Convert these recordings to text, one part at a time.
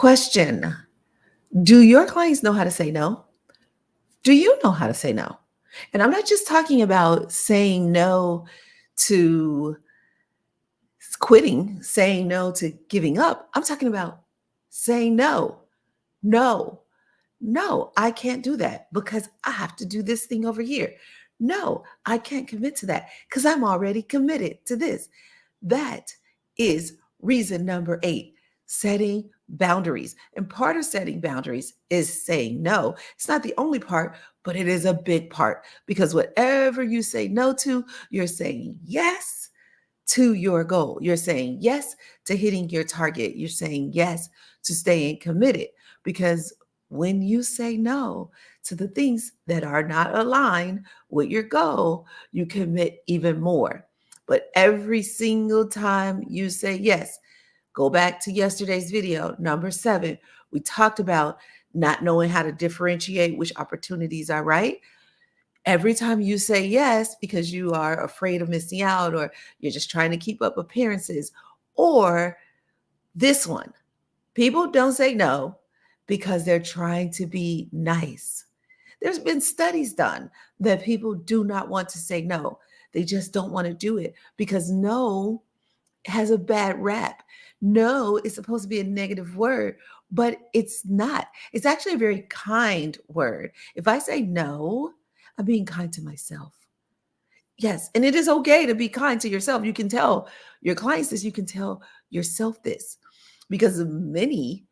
Question. Do your clients know how to say no? Do you know how to say no? And I'm not just talking about saying no to quitting, saying no to giving up. I'm talking about saying no, no, no, I can't do that because I have to do this thing over here. No, I can't commit to that because I'm already committed to this. That is reason number 8, setting boundaries. And part of setting boundaries is saying no. It's not the only part, but it is a big part because whatever you say no to, you're saying yes to your goal. You're saying yes to hitting your target. You're saying yes to staying committed because when you say no to the things that are not aligned with your goal, you commit even more. But every single time you say yes, go back to yesterday's video, number 7. We talked about not knowing how to differentiate which opportunities are right. Every time you say yes because you are afraid of missing out or you're just trying to keep up appearances, or this one, people don't say no because they're trying to be nice. There's been studies done that people do not want to say no. They just don't want to do it because no has a bad rap. No is supposed to be a negative word, but it's not. It's actually a very kind word. If I say no, I'm being kind to myself. Yes, and it is okay to be kind to yourself. You can tell your clients this, you can tell yourself this because many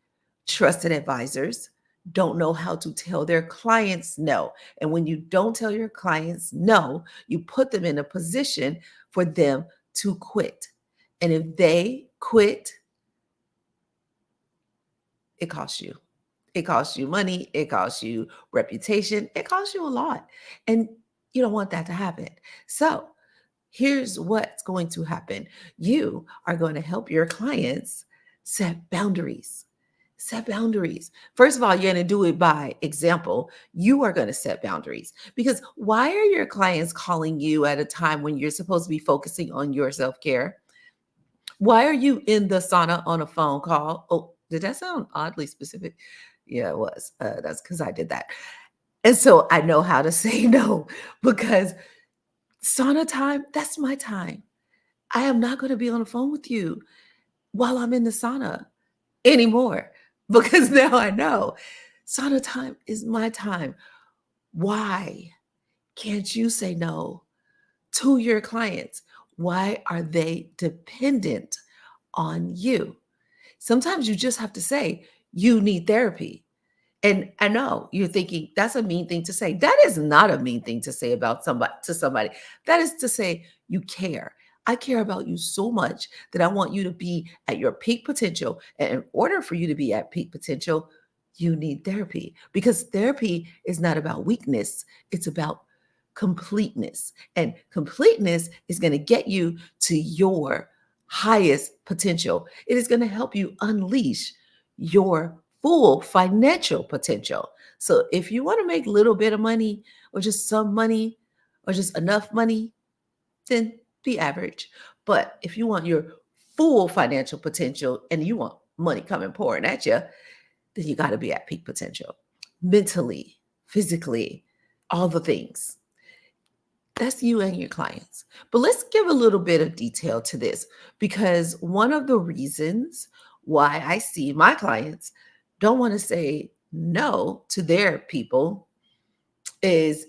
trusted advisors don't know how to tell their clients no. And when you don't tell your clients no, you put them in a position for them to quit. And if they quit, it costs you. It costs you money, it costs you reputation, it costs you a lot. And you don't want that to happen. So, here's what's going to happen. You are going to help your clients set boundaries. Set boundaries. First of all, you're going to do it by example. You are going to set boundaries because why are your clients calling you at a time when you're supposed to be focusing on your self care? Why are you in the sauna on a phone call? Oh, did that sound oddly specific? Yeah, it was. That's because I did that. And so I know how to say no because sauna time, that's my time. I am not going to be on the phone with you while I'm in the sauna anymore because now I know sauna time is my time. Why can't you say no to your clients? Why are they dependent on you? Sometimes you just have to say, you need therapy. And I know you're thinking that's a mean thing to say. That is not a mean thing to say about somebody to somebody. That is to say you care. I care about you so much that I want you to be at your peak potential. And in order for you to be at peak potential, you need therapy because therapy is not about weakness, it's about completeness. And completeness is going to get you to your highest potential. It is going to help you unleash your full financial potential. So if you want to make a little bit of money or just some money or just enough money, then be average. But if you want your full financial potential and you want money coming pouring at you, then you got to be at peak potential mentally, physically, all the things. That's you and your clients. But let's give a little bit of detail to this because one of the reasons why I see my clients don't want to say no to their people is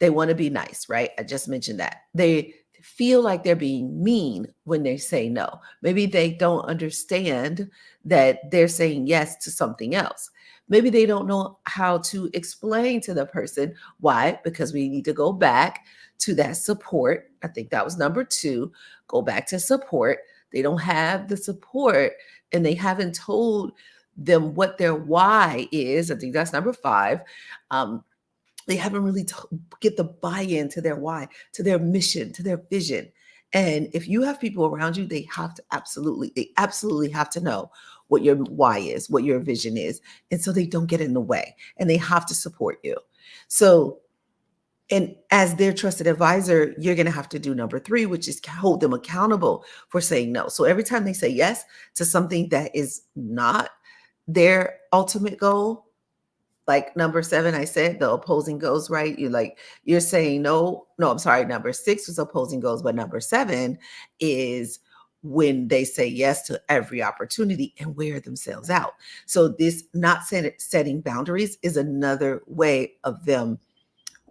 they want to be nice, right? I just mentioned that. They feel like they're being mean when they say no. Maybe they don't understand that they're saying yes to something else. Maybe they don't know how to explain to the person why, because we need to go back to that support. I think that was number 2. Go back to support. They don't have the support and they haven't told them what their why is. I think that's number 5. They haven't really get the buy-in to their why, to their mission, to their vision. And if you have people around you, they absolutely have to know what your why is, what your vision is. And so they don't get in the way and they have to support you. So, and as their trusted advisor, you're going to have to do number 3, which is hold them accountable for saying no. So every time they say yes to something that is not their ultimate goal, like number 7, I said the opposing goals, right? You're saying no, I'm sorry, number 6 was opposing goals, but number 7 is when they say yes to every opportunity and wear themselves out. So this not setting boundaries is another way of them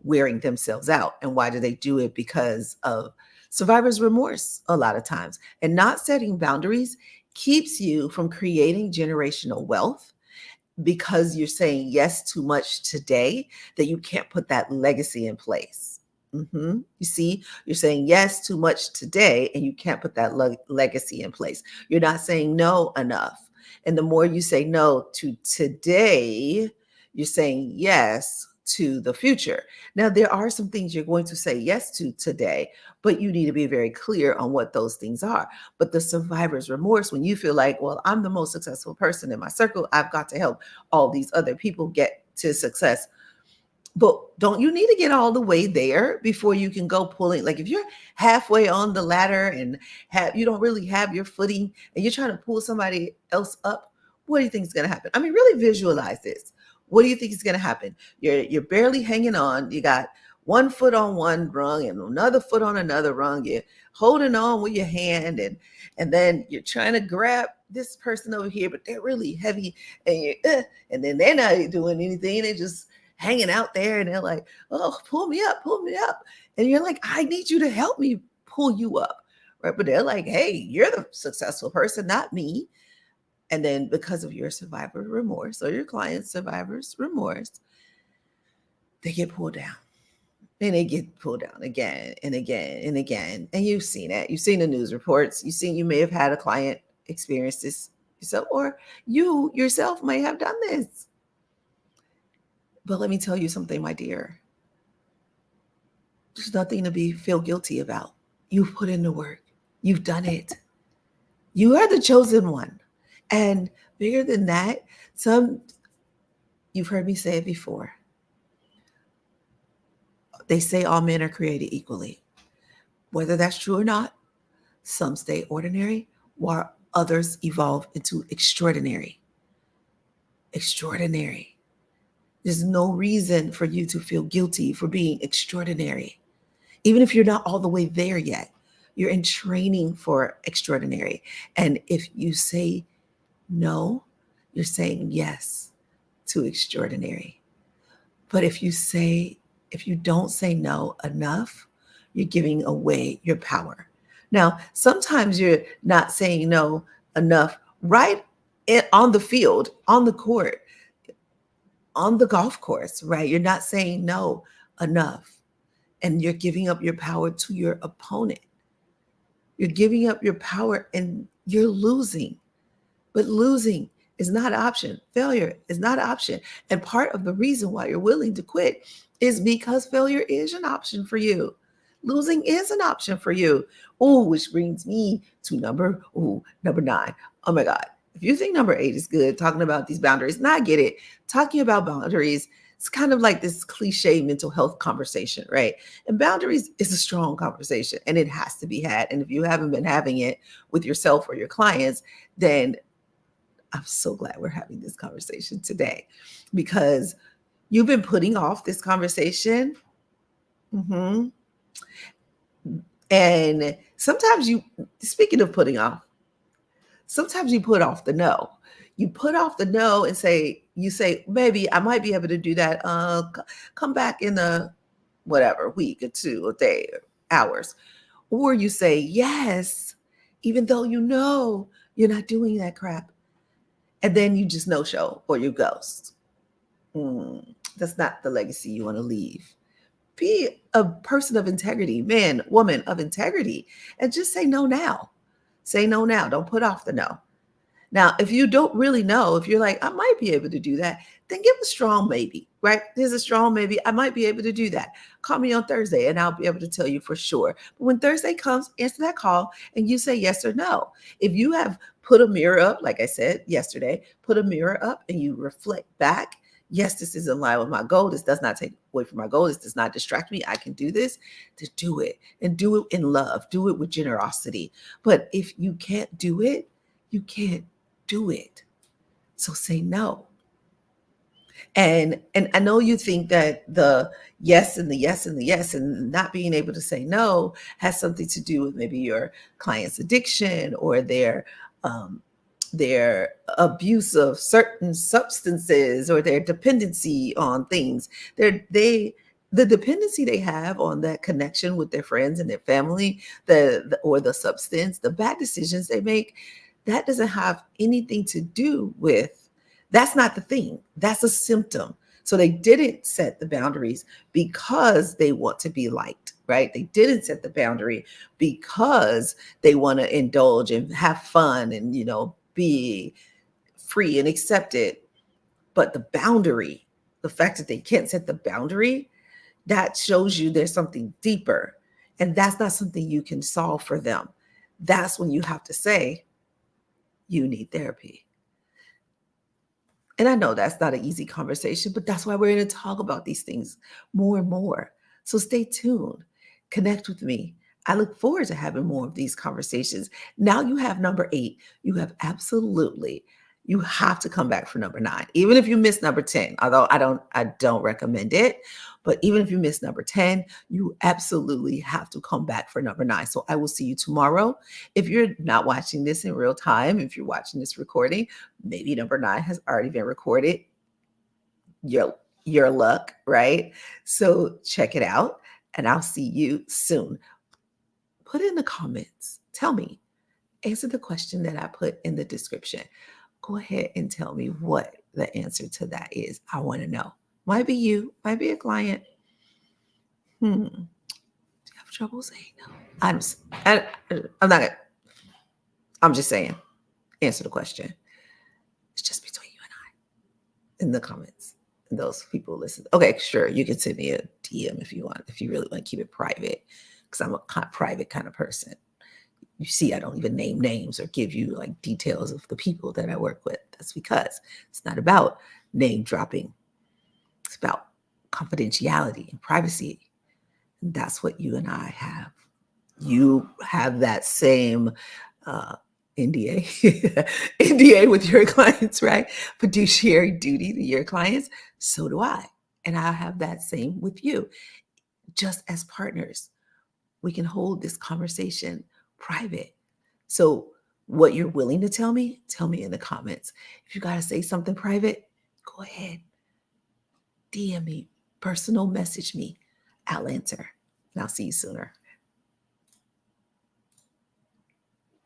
wearing themselves out. And why do they do it? Because of survivor's remorse a lot of times. And not setting boundaries keeps you from creating generational wealth, because you're saying yes too much today that you can't put that legacy in place. You see, you're saying yes too much today and you can't put that legacy in place. You're not saying no enough. And the more you say no to today, you're saying yes to the future. Now, there are some things you're going to say yes to today, but you need to be very clear on what those things are. But the survivor's remorse, when you feel like, well, I'm the most successful person in my circle, I've got to help all these other people get to success. But don't you need to get all the way there before you can go pulling? Like if you're halfway on the ladder and you don't really have your footing and you're trying to pull somebody else up, what do you think is going to happen? I mean, really visualize this. What do you think is going to happen? You're barely hanging on. You got one foot on one rung and another foot on another rung. You're holding on with your hand, and then you're trying to grab this person over here, but they're really heavy, and then they're not doing anything. They're just hanging out there, and they're like, oh, pull me up, pull me up. And you're like, I need you to help me pull you up, right? But they're like, hey, you're the successful person, not me. And then because of your survivor remorse or your client's survivor's remorse, they get pulled down. And they get pulled down again and again and again. And you've seen it. You've seen the news reports. You may have had a client experience this yourself, or you yourself may have done this. But let me tell you something, my dear. There's nothing to feel guilty about. You've put in the work. You've done it. You are the chosen one. And bigger than that, you've heard me say it before. They say all men are created equally. Whether that's true or not, some stay ordinary while others evolve into extraordinary. Extraordinary. There's no reason for you to feel guilty for being extraordinary. Even if you're not all the way there yet, you're in training for extraordinary. And if you say no, you're saying yes to extraordinary. But if you don't say no enough, you're giving away your power. Now, sometimes you're not saying no enough right on the field, on the court, on the golf course, right? You're not saying no enough, and you're giving up your power to your opponent. You're giving up your power and you're losing. But losing is not an option. Failure is not an option. And part of the reason why you're willing to quit is because failure is an option for you. Losing is an option for you. Oh, which brings me to number 9. Oh my God. If you think number 8 is good, talking about these boundaries, and I get it. Talking about boundaries, it's kind of like this cliche mental health conversation, right? And boundaries is a strong conversation and it has to be had. And if you haven't been having it with yourself or your clients, then I'm so glad we're having this conversation today, because you've been putting off this conversation. And sometimes speaking of putting off, sometimes you put off the no. You put off the no and you say, maybe I might be able to do that. Come back in a whatever, week or 2 or day or hours. Or you say yes, even though you know you're not doing that crap. And then you just no show or you ghost. That's not the legacy you want to leave. Be a person of integrity, man, woman of integrity, and just say no now. Say no now. Don't put off the no. Now, if you don't really know, if you're like, I might be able to do that, then give a strong maybe, right? There's a strong maybe. I might be able to do that. Call me on Thursday and I'll be able to tell you for sure. But when Thursday comes, answer that call and you say yes or no. If you have put a mirror up, like I said yesterday, put a mirror up and you reflect back, yes, this is in line with my goal. This does not take away from my goal. This does not distract me. I can do this. To do it, and do it in love. Do it with generosity. But if you can't do it, you can't do it. So say no. And I know you think that the yes and the yes and the yes and not being able to say no has something to do with maybe your client's addiction or um, their abuse of certain substances or their dependency on things. They the dependency they have on that connection with their friends and their family, the or the substance, the bad decisions they make, that doesn't have anything to do with, that's not the thing. That's a symptom. So they didn't set the boundaries because they want to be liked, right? They didn't set the boundary because they want to indulge and have fun and, be free and accepted. But the boundary, the fact that they can't set the boundary, that shows you there's something deeper. And that's not something you can solve for them. That's when you have to say, you need therapy. And I know that's not an easy conversation, but that's why we're going to talk about these things more and more. So stay tuned, connect with me. I look forward to having more of these conversations. Now you have number 8. You have absolutely, you have to come back for number 9. Even if you miss number 10, although I don't recommend it, but even if you miss number 10, you absolutely have to come back for number 9. So I will see you tomorrow. If you're not watching this in real time, if you're watching this recording, maybe number 9 has already been recorded. Your luck, right? So check it out and I'll see you soon. Put in the comments. Tell me. Answer the question that I put in the description. Go ahead and tell me what the answer to that is. I want to know. Might be you, might be a client. Do you have trouble saying no? I'm not gonna, I'm just saying, answer the question. It's just between you and I in the comments. And those people listen. Okay, sure. You can send me a DM if you want, if you really want to keep it private, because I'm a private kind of person. You see, I don't even name names or give you like details of the people that I work with. That's because it's not about name dropping. It's about confidentiality and privacy. And that's what you and I have. You have that same NDA, NDA with your clients, right? Fiduciary duty to your clients. So do I. And I have that same with you. Just as partners, we can hold this conversation private. So what you're willing to tell me in the comments. If you got to say something private, go ahead. DM me, personal message me. I'll answer. And I'll see you sooner.